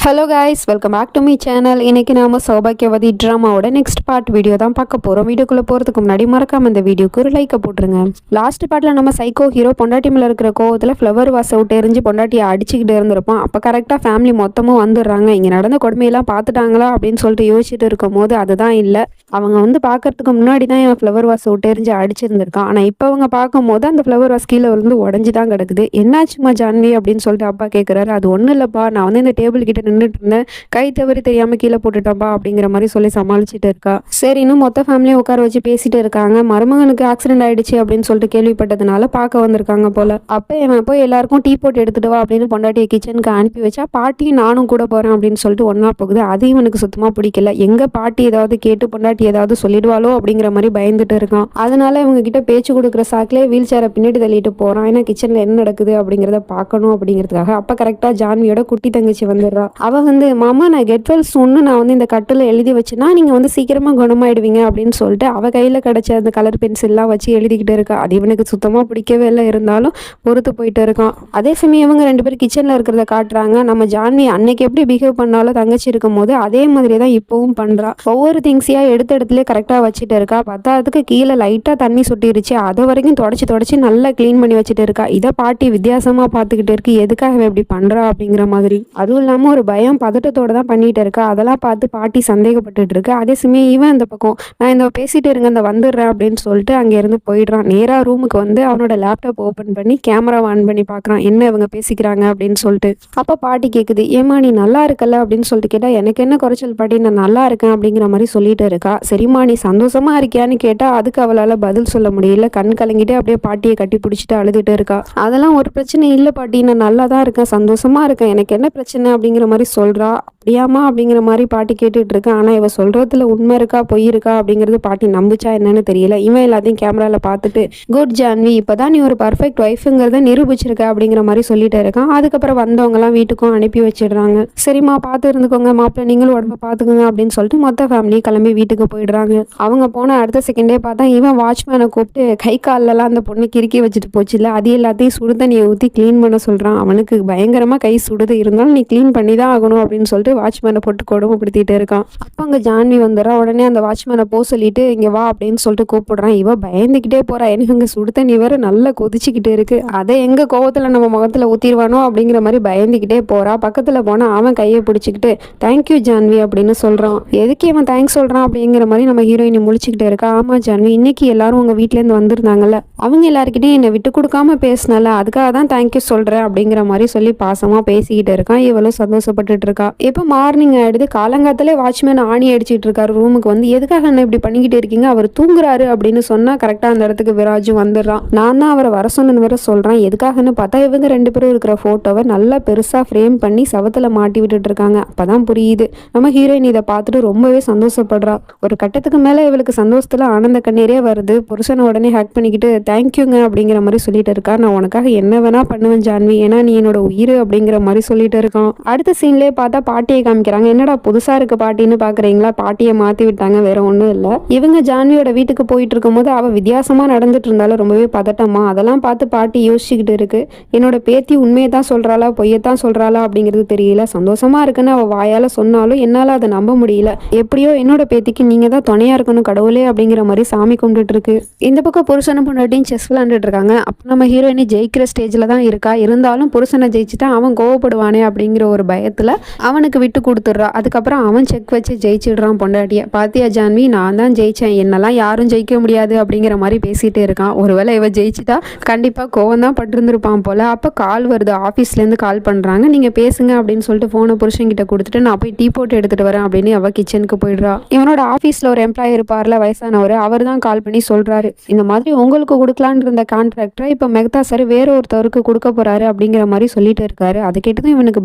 Hello guys, welcome back to me channel. இன்றைக்கி நாம் சௌபாக்கியவதி ட்ராமாவோட நெக்ஸ்ட் பார்ட் வீடியோ தான் பார்க்க போகிறோம். வீடியோக்குள்ளே போகிறதுக்கு முன்னாடி மறக்காம இந்த வீடியோக்கு ஒரு லைக்கை போட்டுருங்க. லாஸ்ட் பார்ட்டில் நம்ம சைக்கோ ஹீரோ பொண்டாட்டி மேலே இருக்கிற கோவத்தில் ஃப்ளவர் வாசை விட்டு எரிஞ்சு பொண்டாட்டியை அடிச்சுக்கிட்டு இருந்திருப்போம். அப்போ கரெக்டாக ஃபேமிலி மொத்தமும் வந்துடுறாங்க. இங்கே நடந்த கொடுமையெல்லாம் பார்த்துட்டாங்களா அப்படின்னு சொல்லிட்டு யோசிச்சுட்டு இருக்கும் போது அதுதான் இல்லை. அவங்க வந்து பார்க்கறதுக்கு முன்னாடி தான் என் ஃப்ளவர் வாசை விட்டு எரிஞ்சு அடிச்சிருந்திருக்கான். ஆனால் இப்போ அவங்க பார்க்கும்போது அந்த ஃப்ளவர் வாஸ் கீழே விழுந்து உடஞ்சி தான் கிடக்குது. என்னாச்சுமா ஜான்வி அப்படின்னு சொல்லிட்டு அப்பா கேட்குறாரு. அது ஒன்றும் இல்லைப்பா, நான் வந்து இந்த டேபிள் கிட்ட நின்றுட்டு இருந்தேன், கை தவறி தெரியாம கீழே போட்டுட்டப்பா அப்படிங்கிற மாதிரி சொல்லி சமாளிச்சுட்டு இருக்கா. சரி, இன்னும் மொத்த ஃபேமிலியும் உட்கார வச்சு பேசிட்டு இருக்காங்க. மருமகனுக்கு ஆக்சிடென்ட் ஆயிடுச்சு அப்படின்னு சொல்லிட்டு கேள்விப்பட்டதுனால பார்க்க வந்திருக்காங்க போல. அப்ப இவன் போய் எல்லாருக்கும் டீ போட்டு எடுத்துட்டு வா அப்படின்னு பொண்டாட்டியை கிச்சனுக்கு அனுப்பி வச்சா, பாட்டியும் நானும் கூட போறேன் அப்படின்னு சொல்லிட்டு ஒன்னா போகுது. அது இவனுக்கு சுத்தமா பிடிக்கல. எங்க பாட்டி ஏதாவது கேட்டு பொண்டாட்டி ஏதாவது சொல்லிடுவாளோ அப்படிங்கிற மாதிரி பயந்துட்டு இருக்கான். அதனால இவங்க கிட்ட பேச்சு கொடுக்குற சாக்கிலே வீல் சேரை பின்னாடி தள்ளிட்டு போறான். ஏன்னா கிச்சன்ல என்ன நடக்குது அப்படிங்கிறத பார்க்கணும் அப்படிங்கிறதுக்காக. அப்ப கரெக்டா ஜான்வியோட குட்டி தங்கச்சி வந்துடுறா. அவ வந்து, மாமா நான் கெட் வெல் சூன்னு நான் வந்து இந்த கட்டில் எழுதி வச்சுன்னா நீங்கள் வந்து சீக்கிரமாக குணமாயிடுவீங்க அப்படின்னு சொல்லிட்டு அவள் கையில் கிடச்ச அந்த கலர் பென்சில்லாம் வச்சு எழுதிக்கிட்டு இருக்கா. அது இவனுக்கு சுத்தமாக பிடிக்கவே இல்லை, இருந்தாலும் பொறுத்து போயிட்டு இருக்கான். அதே சமயம் இவங்க ரெண்டு பேரும் கிச்சனில் இருக்கிறத காட்டுறாங்க. நம்ம ஜான்வி அன்னைக்கு எப்படி பிஹேவ் பண்ணாலும் தங்கச்சி இருக்கும் போது அதே மாதிரி தான் இப்போவும் பண்ணுறா. ஒவ்வொரு திங்ஸையாக எடுத்த இடத்துல கரெக்டாக வச்சுட்டு இருக்கா. பத்தாவதுக்கு கீழே லைட்டாக தண்ணி சொட்டிருச்சு, அது வரைக்கும் தொடச்சி நல்லா க்ளீன் பண்ணி வச்சுட்டு இருக்கா. இதை பாட்டி வித்தியாசமாக பார்த்துக்கிட்டு இருக்கு. எதுக்காக இப்படி பண்ணுறா அப்படிங்கிற மாதிரி. அதுவும் இல்லாமல் ஒரு பயம் பதட்டத்தோட தான் பண்ணிட்டு இருக்கா. அதெல்லாம் பார்த்து பாட்டி சந்தேகப்பட்டுட்டு இருக்கு. அதே சமயம் இவன் அந்த பக்கம், நான் இந்த பேசிட்டு இருங்க, இந்த வந்துடுறேன் அப்படின்னு சொல்லிட்டு அங்கேருந்து போயிடுறான். நேராக ரூமுக்கு வந்து அவனோட லேப்டாப் ஓப்பன் பண்ணி கேமரா ஆன் பண்ணி பார்க்குறான், என்ன இவங்க பேசிக்கிறாங்க அப்படின்னு சொல்லிட்டு. அப்போ பாட்டி கேட்குது, ஏமா நீ நல்லா இருக்கல அப்படின்னு சொல்லிட்டு கேட்டால், எனக்கு என்ன குறைச்சல் பாட்டி, நான் நல்லா இருக்கேன் அப்படிங்கிற மாதிரி சொல்லிட்டு இருக்கா. சரிம்மா நீ சந்தோஷமா இருக்கியான்னு கேட்டால் அதுக்கு அவளால் பதில் சொல்ல முடியல. கண் கலங்கிட்டே அப்படியே பாட்டியை கட்டி பிடிச்சிட்டு அழுதுட்டு இருக்கா. அதெல்லாம் ஒரு பிரச்சனை இல்லை பாட்டி, நான் நல்லா தான் இருக்கேன், சந்தோஷமா இருக்கேன், எனக்கு என்ன பிரச்சனை அப்படிங்கிற மாதிரி சொல்றா. அப்படியாமா அப்படிங்கிற மாதிரி பாட்டி கேட்டுட்டு இருக்கேன். ஆனால் இவ சொல்றதுல உண்மை இருக்கா பொய் இருக்கா அப்படிங்கிறது பாட்டி நம்பிச்சா என்னன்னு தெரியல. இவன் எல்லாத்தையும் கேமரால பார்த்துட்டு, குட் ஜான்வி, இப்போதான் நீ ஒரு பர்ஃபெக்ட் ஒய்ஃபுங்கிறத நிரூபிச்சிருக்க அப்படிங்கிற மாதிரி சொல்லிட்டு இருக்கான். அதுக்கப்புறம் வந்தவங்கலாம் வீட்டுக்கும் அனுப்பி வச்சிடுறாங்க. சரிம்மா பார்த்து இருந்துக்கோங்க, மாப்பிள்ளை நீங்களும் உடம்ப பார்த்துக்கோங்க அப்படின்னு சொல்லிட்டு மொத்த ஃபேமிலி கிளம்பி வீட்டுக்கு போயிடுறாங்க. அவங்க போன அடுத்த செகண்டே பார்த்தா இவன் வாட்ச்மேனை கூப்பிட்டு கை காலெல்லாம் அந்த பொண்ணு கிறுக்கி வச்சுட்டு போச்சு இல்லை, அது எல்லாத்தையும் சுடு தண்ணியை ஊற்றி க்ளீன் பண்ண சொல்கிறான். அவனுக்கு பயங்கரமாக கை சுடுது, இருந்தாலும் நீ க்ளீன் பண்ணி தான் ஆகணும் அப்படின்னு சொல்லிட்டு வாட்ச்மேனை போட்டு கொடுமைப்படுத்திட்டு இருக்கான். அப்போ அங்கே ஜான்வி வந்துடுறா. உடனே அந்த வாட்ச்மேனை போக சொல்லிட்டு இங்கே வா அப்படின்னு சொல்லிட்டு கூப்பிடுறான். இவ பயந்துக்கிட்டே போறா. எனக்கு அங்கே சுடு தண்ணி வேற நல்லா கொதிச்சுக்கிட்டு இருக்கு, அதை எங்க கோவத்தில் நம்ம முகத்தில் ஊற்றிடுவானோ அப்படிங்கிற மாதிரி பயந்துக்கிட்டே போறா. பக்கத்தில் போனால் அவன் கையை பிடிச்சிக்கிட்டு தேங்க்யூ ஜான்வி அப்படின்னு சொல்கிறான். எதுக்கு இவன் தேங்க்ஸ் சொல்கிறான் அப்படிங்கிற மாதிரி நம்ம ஹீரோயினி முழிச்சுக்கிட்டே இருக்கா. ஆமாம் ஜான்வி, இன்னைக்கு எல்லாரும் உங்கள் வீட்டிலேருந்து வந்திருந்தாங்கல்ல, அவங்க எல்லாருக்கிட்டையும் என்னை விட்டு கொடுக்காம பேசினால, அதுக்காக தான் தேங்க்யூ சொல்கிறேன் அப்படிங்கிற மாதிரி சொல்லி பாசமாக பேசிக்கிட்டு இருக்கான். இவளும் சந்தோஷப்பட்டுட்டு இருக்கா. இப்போ மார்னிங் ஆயிடுது. காலங்காத்தாலே வாட்ச்மேன் ஆணி அடிச்சுட்டு இருக்காரு ரூமுக்கு வந்து. எதுக்காக என்ன இப்படி பண்ணிக்கிட்டு இருக்கீங்க, அவர் தூங்குறாரு அப்படின்னு சொன்னா கரெக்டாக அந்த இடத்துக்கு விராஜும் வந்துடுறான். நான் தான் அவரை வர சொன்னு வேற சொல்றான். எதுக்காகன்னு பார்த்தா இவங்க ரெண்டு பேரும் இருக்கிற போட்டோவை நல்லா பெருசா ஃப்ரேம் பண்ணி சவத்துல மாட்டி விட்டுட்டு இருக்காங்க. அப்பதான் புரியுது. நம்ம ஹீரோயின் இதை பார்த்துட்டு ரொம்பவே சந்தோஷப்படுறா. ஒரு கட்டத்துக்கு மேல இவளுக்கு சந்தோஷத்துல ஆனந்த கண்ணீரே வருது. புருஷனை உடனே ஹேக் பண்ணிக்கிட்டு தேங்க்யூங்க அப்படிங்கிற மாதிரி சொல்லிட்டு இருக்கா. நான் உனக்காக என்ன வேணா பண்ணுவேன் ஜான்வி, ஏன்னா நீ என்னோட உயிர் அப்படிங்கிற மாதிரி சொல்லிட்டு இருக்கான். அடுத்த சீன்லேயே பார்த்தா பாட்டியை காமிக்கிறாங்க. என்னடா புதுசா இருக்கு பாட்டின்னு பாக்குறீங்களா, பாட்டியை மாத்தி விட்டாங்க, வேற ஒன்றும் இல்லை. இவங்க ஜான்வியோட வீட்டுக்கு போயிட்டு இருக்கும் போது அவ வித்தியாசமா நடந்துட்டு இருந்தாலும் ரொம்பவே பதட்டமா. அதெல்லாம் பார்த்து பாட்டி யோசிச்சுக்கிட்டு இருக்கு. என்னோட பேத்தி உண்மையை தான் சொல்றாளா பொய்யத்தான் சொல்றாளா அப்படிங்கிறது தெரியல. சந்தோஷமா இருக்குன்னு அவ வாயால சொன்னாலும் என்னால அதை நம்ப முடியல. எப்படியோ என்னோட பேத்திக்கு நீங்க தான் துணையா இருக்கணும் கடவுளே அப்படிங்கிற மாதிரி சாமி கும்பிட்டு இருக்கு. இந்த பக்கம் புருஷனை பொண்டாட்டியும் செஸ் விளையாண்டுட்டு இருக்காங்க. அப்போ நம்ம ஹீரோயினி ஜெயிக்கிற ஸ்டேஜ்ல தான் இருக்கா. இருந்தாலும் புருஷனை ஜெயிச்சுட்டா அவன் கோவப்படுவானே அப்படிங்கிற ஒரு பயத்துல அவனுக்கு விட்டு கொடுத்துட்றா. அதுக்கப்புறம் அவன் செக் வச்சு ஜெயிச்சிடுறான் பொண்டாட்டிய. பாத்தியா ஜான்வி, நான் தான் ஜெயிச்சேன், என்னெல்லாம் யாரும் ஜெயிக்க முடியாது அப்படிங்கிற மாதிரி பேசிட்டு இருக்கான். ஒருவேளை இவ ஜெயிச்சுட்டா கண்டிப்பா கோவம் தான் பட்டிருந்திருப்பான் போல. அப்ப கால் வருது, ஆபீஸ்ல இருந்து கால் பண்றாங்க. நீங்க பேசுங்க அப்படின்னு சொல்லிட்டு போனை புருஷன் கிட்ட கொடுத்துட்டு நான் போய் டீ போட்டு எடுத்துட்டு வரேன் அப்படின்னு அவ கிச்சனுக்கு போயிடுறா. இவனோட ஆபீஸ்ல ஒரு எம்ப்ளாயி இருப்பார்ல வயசானவர், அவர் தான் கால் பண்ணி சொல்றாரு, இந்த மாதிரி உங்களுக்கு கொடுக்கலான்னு இருந்த கான்ட்ராக்டரை இப்ப மெகதா சார் வேற ஒருத்தருக்கு கொடுக்க போறாரு அப்படிங்கிற மாதிரி சொல்லிட்டு இருக்காரு. அதை கேட்டுதான் இவனுக்கு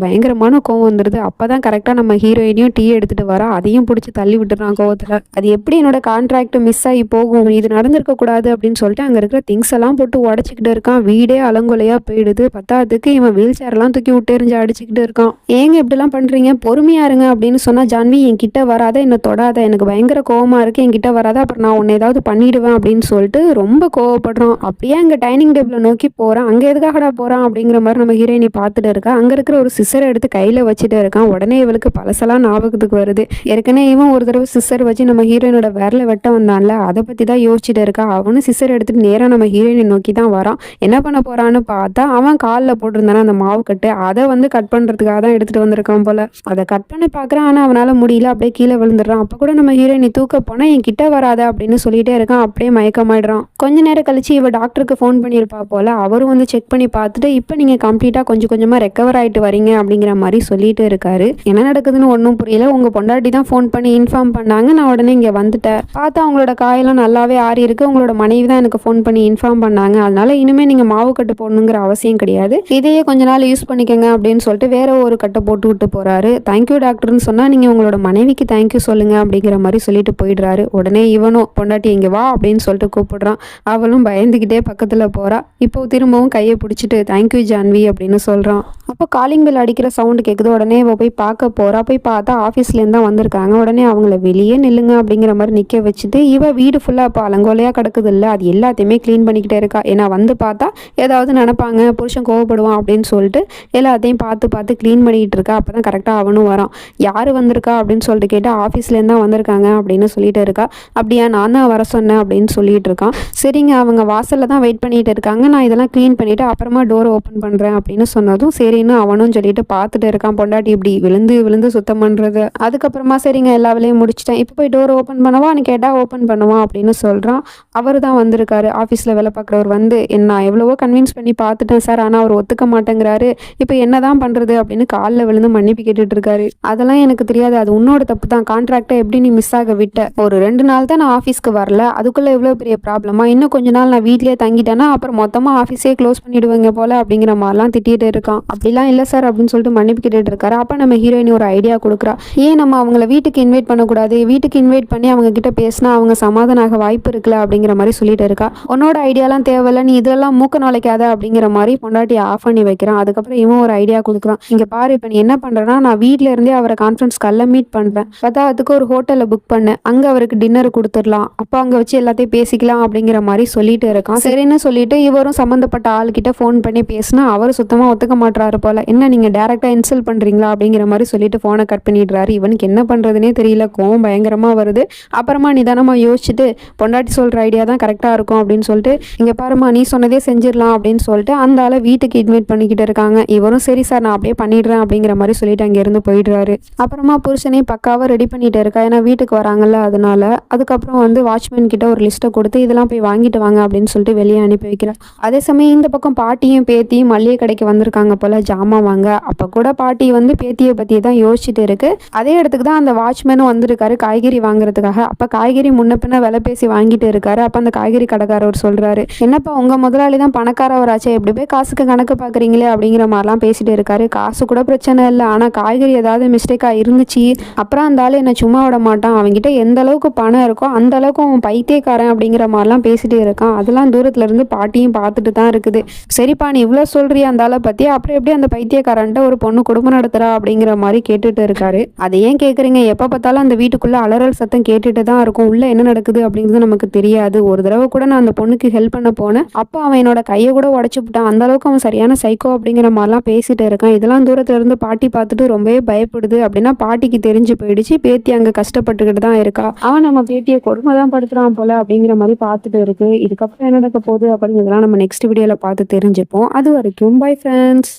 பயங்கரமான கோவம் வந்துருது. அப்பதான் கரெக்டா நம்ம ஹீரோயினியும் டீ எடுத்துட்டு வரா. அதையும் பிடிச்சி தள்ளி விட்டுறான் கோவத்துல. அது எப்படி என்னோட கான்ட்ராக்ட் மிஸ் ஆகி போகும், இது நடந்திருக்க கூடாது அப்படின்னு சொல்லிட்டு அங்க இருக்கிற திங்ஸ் எல்லாம் போட்டு உடச்சிக்கிட்டு இருக்கான். வீடே அலங்கொலையா போயிடுது. பத்தாவதுக்கு இவன் வீல் சேர் எல்லாம் தூக்கி விட்டு எறிஞ்சு அடிச்சுக்கிட்டு இருக்கான். ஏங்க இப்படி எல்லாம் பண்றீங்க, பொறுமையா இருங்க அப்படின்னு சொன்னா, ஜான்வி என் கிட்ட வராத, என்ன தொடாத, எனக்கு பயங்கர பயங்கர கோவமா இருக்கு, என்கிட்ட வராத, அப்புறம் நான் உன்னை ஏதாவது பண்ணிடுவேன் அப்படின்னு சொல்லிட்டு ரொம்ப கோவப்படுறான். அப்படியே அங்கே டைனிங் டேபிளை நோக்கி போகிறான். அங்கே எதுக்காகடா போகிறான் அப்படிங்கிற மாதிரி நம்ம ஹீரோயினி பார்த்துட்டு இருக்கா. அங்கே இருக்கிற ஒரு சிஸ்ஸரை எடுத்து கையில் வச்சுட்டு இருக்கான். உடனே இவளுக்கு பழசெல்லாம் ஞாபகத்துக்கு வருது. ஏற்கனவே இவன் ஒரு தடவை சிஸ்ஸர் வச்சு நம்ம ஹீரோயினோட விரல வெட்ட வந்தான்ல, அதை பற்றி தான் யோசிச்சுட்டு இருக்கா. அவனும் சிஸ்ஸர் எடுத்துட்டு நேராக நம்ம ஹீரோயினை நோக்கி தான் வரான். என்ன பண்ண போறான்னு பார்த்தா அவன் காலில் போட்டிருந்தானே அந்த மாவு கட்டு, அதை வந்து கட் பண்ணுறதுக்காக தான் எடுத்துகிட்டு வந்திருக்கான் போல. அதை கட் பண்ணி பார்க்குறான். ஆனால் அவனால் முடியல, அப்படியே கீழே விழுந்துடுறான். அப்போ கூட நம்ம ஹீரோயினி தூக்க போனால் என் கிட்ட வராத அப்படின்னு சொல்லிட்டே இருக்கான். அப்படியே மயக்கமாயிடுறான். கொஞ்ச நேரம் கழிச்சு இவ டாக்டருக்கு ஃபோன் பண்ணியிருப்பா போல. அவரும் வந்து செக் பண்ணி பார்த்துட்டு இப்போ நீங்கள் கம்ப்ளீட்டாக கொஞ்சம் கொஞ்சமாக ரெக்கவர் ஆகிட்டு வரீங்க அப்படிங்கிற மாதிரி சொல்லிட்டு இருக்காரு. என்ன நடக்குதுன்னு ஒன்றும் புரியல. உங்கள் பொண்டாட்டி தான் ஃபோன் பண்ணி இன்ஃபார்ம் பண்ணாங்க, நான் உடனே இங்கே வந்துட்டேன். பார்த்தா அவங்களோட காயெல்லாம் நல்லாவே ஆறி இருக்கு. உங்களோட மனைவி தான் எனக்கு ஃபோன் பண்ணி இன்ஃபார்ம் பண்ணாங்க. அதனால இனிமேல் நீங்கள் மாவு கட்டு போடணுங்கிற அவசியம் கிடையாது, இதையே கொஞ்ச நாள் யூஸ் பண்ணிக்கோங்க அப்படின்னு சொல்லிட்டு வேற ஒரு கட்டை போட்டு விட்டு போறாரு. தேங்க்யூ டாக்டர்னு சொன்னா நீங்கள் உங்களோட மனைவிக்கு தேங்க்யூ சொல்லுங்க அப்படிங்கிற மாதிரி சொல்லிட்டு போயிடுறாரு. உடனே இவனும் பொண்டாட்டி இங்கே வா அப்படின்னு சொல்லிட்டு கூப்பிடுறான். அவளும் பயந்துக்கிட்டே பக்கத்தில் போறா. இப்போ திரும்பவும் கையை பிடிச்சிட்டு தேங்க்யூ ஜான்வி அப்படின்னு சொல்றான். அப்போ காலிங் பெல் அடிக்கிற சவுண்டு கேட்குது. உடனே இவ போய் பார்க்க போறா. போய் பார்த்தா ஆஃபீஸ்லேருந்து தான் வந்திருக்காங்க. உடனே அவங்கள வெளியே நில்லுங்க அப்படிங்கிற மாதிரி நிற்க வச்சுட்டு இவ வீடு ஃபுல்லாக இப்போ அலங்கோலையாக கிடக்குது இல்லை, அது எல்லாத்தையுமே க்ளீன் பண்ணிக்கிட்டே இருக்கா. ஏன்னா வந்து பார்த்தா ஏதாவது நினைப்பாங்க, புருஷன் கோவப்படுவான் அப்படின்னு சொல்லிட்டு எல்லாத்தையும் பார்த்து பார்த்து க்ளீன் பண்ணிக்கிட்டு இருக்கா. அப்போ தான் கரெக்டாக அவனும் வரான். யார் வந்திருக்கா அப்படின்னு சொல்லிட்டு கேட்டால் ஆஃபீஸ்லேருந்து தான் வந்திருக்காங்க அப்படின்னு சொல்லிட்டு இருக்கா. அப்படியா, நான் தான் வர சொன்னேன் அப்படின்னு சொல்லிட்டு இருக்கான். சரிங்க, அவங்க வாசலில் தான் வெயிட் பண்ணிட்டு இருக்காங்க, நான் இதெல்லாம் க்ளீன் பண்ணிவிட்டு அப்புறமா டோரை ஓப்பன் பண்ணுறேன் அப்படின்னு சொன்னதும் சரின்னு அவனும் சொல்லிட்டு பார்த்துட்டு இருக்கான். பொண்டாட்டி இப்படி விழுந்து விழுந்து சுத்தம் பண்ணுறது. அதுக்கப்புறமா சரிங்க எல்லா வேலையும் முடிச்சிட்டேன், இப்போ போய் டோரை ஓப்பன் பண்ணவான்னு கேட்டால் ஓப்பன் பண்ணுவான் அப்படின்னு சொல்கிறான். அவர் தான் வந்திருக்காரு. ஆஃபீஸில் வேலை பார்க்குறவர் வந்து என்ன எவ்வளவோ கன்வின்ஸ் பண்ணி பார்த்துட்டேன் சார், ஆனால் அவர் ஒத்துக்க மாட்டேங்கிறாரு, இப்போ என்ன தான் பண்ணுறது அப்படின்னு காலில் விழுந்து மன்னிப்பு கேட்டுட்டு இருக்காரு. அதெல்லாம் எனக்கு தெரியாது, அது உன்னோட தப்பு தான், கான்ட்ராக்டை எப்படி நீ மிஸ் ஆக விட்ட, ஒரு 2 நாள் தான் நான் ஆஃபீஸ்க்கு வரல, அதுக்குள்ளே எவ்வளோ பெரிய ப்ராப்ளமா, இன்னும் கொஞ்ச நாள் நான் வீட்லேயே தங்கிட்டேன்னா அப்புறம் மொத்தமாக ஆஃபீஸே க்ளோஸ் பண்ணிடுவாங்க போல அப்படிங்கிற மாதிரிலாம் திட்டிகிட்டு இருக்கான். அப்படிலாம் இல்லை சார் அப்படின்னு சொல்லிட்டு மன்னிப்பு கேட்டுட்டு இருக்காரு. அப்போ நம்ம ஹீரோயின் ஒரு ஐடியா கொடுக்குறா. ஏன் நம்ம அவங்கள வீட்டுக்கு இன்வைட் பண்ணக்கூடாது, வீட்டுக்கு இன்வைட் பண்ணி அவங்க கிட்ட பேசினா அவங்க சமாதானம் ஆக வாய்ப்பு இருக்குல்ல அப்படிங்கிற மாதிரி சொல்லிட்டு இருக்கா. உன்னோட ஐடியாலாம் தேவையில்ல, நீ இதெல்லாம் மூக்க நுழைக்காத அப்படிங்கிற மாதிரி பொண்டாட்டி ஆஃப் பண்ணி வைக்கிறான். அதுக்கப்புறம் இவன் ஒரு ஐடியா கொடுக்குறான். இங்கே பாரு, இப்போ நீ என்ன பண்ணுறேன்னா, நான் வீட்டில இருந்தே அவரை கான்ஃபரன்ஸ் காலில் மீட் பண்ணுறேன், பத்தாவதுக்கு ஒரு ஹோட்டலில் புக் பண்ணேன், அங்கே அவருக்கு டின்னர் கொடுத்துடலாம், அப்போ அங்கே வச்சு எல்லாத்தையும் பேசிக்கலாம் அப்படிங்கிற மாதிரி சொல்லிட்டு இருக்கான். சரின்னு சொல்லிட்டு இவரும் சம்மந்தப்பட்ட ஆள்கிட்ட ஃபோன் பண்ணி பேசினா அவர் சுத்தமாக ஒத்துக்க மாட்டாரு போல. என்ன நீங்கள் டேரெக்டாக இன்சல்ட் பண்ணுறீங்களா அப்படிங்கிற மாதிரி சொல்லிட்டு ஃபோனை கட் பண்ணிடுறாரு. இவனுக்கு என்ன பண்ணுறதுனே தெரியல, கோவம் பயங்கரமாக வருது. அப்புறமா நிதானமாக யோசிச்சுட்டு பொண்டாட்டி சொல்கிற ஐடியா தான் கரெக்டாக இருக்கும் அப்படின்னு சொல்லிட்டு இங்கே பாருமா நீ சொன்னதே செஞ்சிடலாம் அப்படின்னு சொல்லிட்டு அந்த ஆளை வீட்டுக்கு இன்வைட் பண்ணிக்கிட்டு இருக்காங்க. இவரும் சரி சார் நான் அப்படியே பண்ணிடுறேன் அப்படிங்கிற மாதிரி சொல்லிட்டு அங்கேருந்து போயிடுறாரு. அப்புறமா புருஷனையும் பக்காவாக ரெடி பண்ணிட்டு இருக்கா, ஏன்னா வீட்டுக்கு வராங்கல்ல அதனால. அதுக்கப்புறம் வந்து வாட்ச்மேன் கிட்ட ஒரு லிஸ்ட்டை கொடுத்து இதெல்லாம் போய் வாங்கிட்டு வாங்க அப்படின்னு சொல்லிட்டு வெளியே அனுப்பி வைக்கிறேன். அதே சமயம் இந்த பக்கம் பாட்டியும் பேத்தியும் மல்லிகை கடைக்கு வந்திருக்காங்க போல ஜாமான் வாங்க. அப்போ கூட பாட்டி வந்து பேத்தியை பற்றி தான் யோசிச்சுட்டு இருக்கு. அதே இடத்துக்கு தான் அந்த வாட்ச்மேனும் வந்திருக்காரு காய்கறி வாங்குறதுக்காக. அப்போ காய்கறி முன்ன பின்ன விலை பேசி வாங்கிட்டு இருக்காரு. அப்போ அந்த காய்கறி கடைக்காரவர் சொல்றாரு, என்னப்பா உங்க முதலாளி தான் பணக்காரவராச்சே, எப்படி போய் காசுக்கு கணக்கு பார்க்குறீங்களே அப்படிங்கிற மாதிரிலாம் பேசிட்டு இருக்காரு. காசு கூட பிரச்சனை இல்லை, ஆனால் காய்கறி ஏதாவது மிஸ்டேக்காக இருந்துச்சு அப்புறம் அந்த ஆள் என்னை சும்மா விட மாட்டான், அவன்கிட்ட எந்த அளவுக்கு பணம் இருக்கோ அந்த அளவுக்கு அவன் பைத்தியக்காரன் அப்படிங்கிற மாதிரிலாம் பேசிட்டு இருக்கான். அதெல்லாம் தூரத்துல இருந்து பாட்டியும் பார்த்துட்டு தான் இருக்குது. சரிப்பா நீ இவ்வளோ சொல்றியா அந்த ஆளை பற்றி, அப்புறம் எப்படி அந்த பைத்தியக்காரன்ட்ட ஒரு பொண்ணு குடும்பம் நடத்துறா அப்படிங்கிற மாதிரி கேட்டுட்டு இருக்காரு. அதை ஏன் கேட்குறீங்க, எப்போ பார்த்தாலும் அந்த வீட்டுக்குள்ளே அலறல் சத்தம் கேட்டுட்டு தான் இருக்கும், உள்ளே என்ன நடக்குது அப்படிங்கிறது நமக்கு தெரியாது. ஒரு தடவை கூட நான் அந்த பொண்ணுக்கு ஹெல்ப் பண்ண போனேன், அப்போ அவன் என்னோட கையை கூட உடச்சு விட்டான், அந்த அளவுக்கு அவன் சரியான சைக்கோ அப்படிங்கிற மாதிரிலாம் பேசிட்டு இருக்கான். இதெல்லாம் தூரத்துல இருந்து பாட்டி பார்த்துட்டு ரொம்பவே பயப்படுது. அப்படின்னா பாட்டிக்கு தெரிஞ்சு போயிடுச்சு பேத்தி அங்கே கஷ்டப்பட்டுக்கிட்டு தான் இருக்கா, அவன் நம்ம பேத்தியை கொடுமை தான் படுத்துறான் போல அப்படிங்கிற மாதிரி பார்த்துட்டு இருக்கு. இதுக்கப்புறம் என்ன நடக்க போகுது அப்படிங்கிறதெல்லாம் நம்ம நெக்ஸ்ட் வீடியோவில் பார்த்து தெரிஞ்சுப்போம். அது வரைக்கும் பை ஃப்ரெண்ட்ஸ்.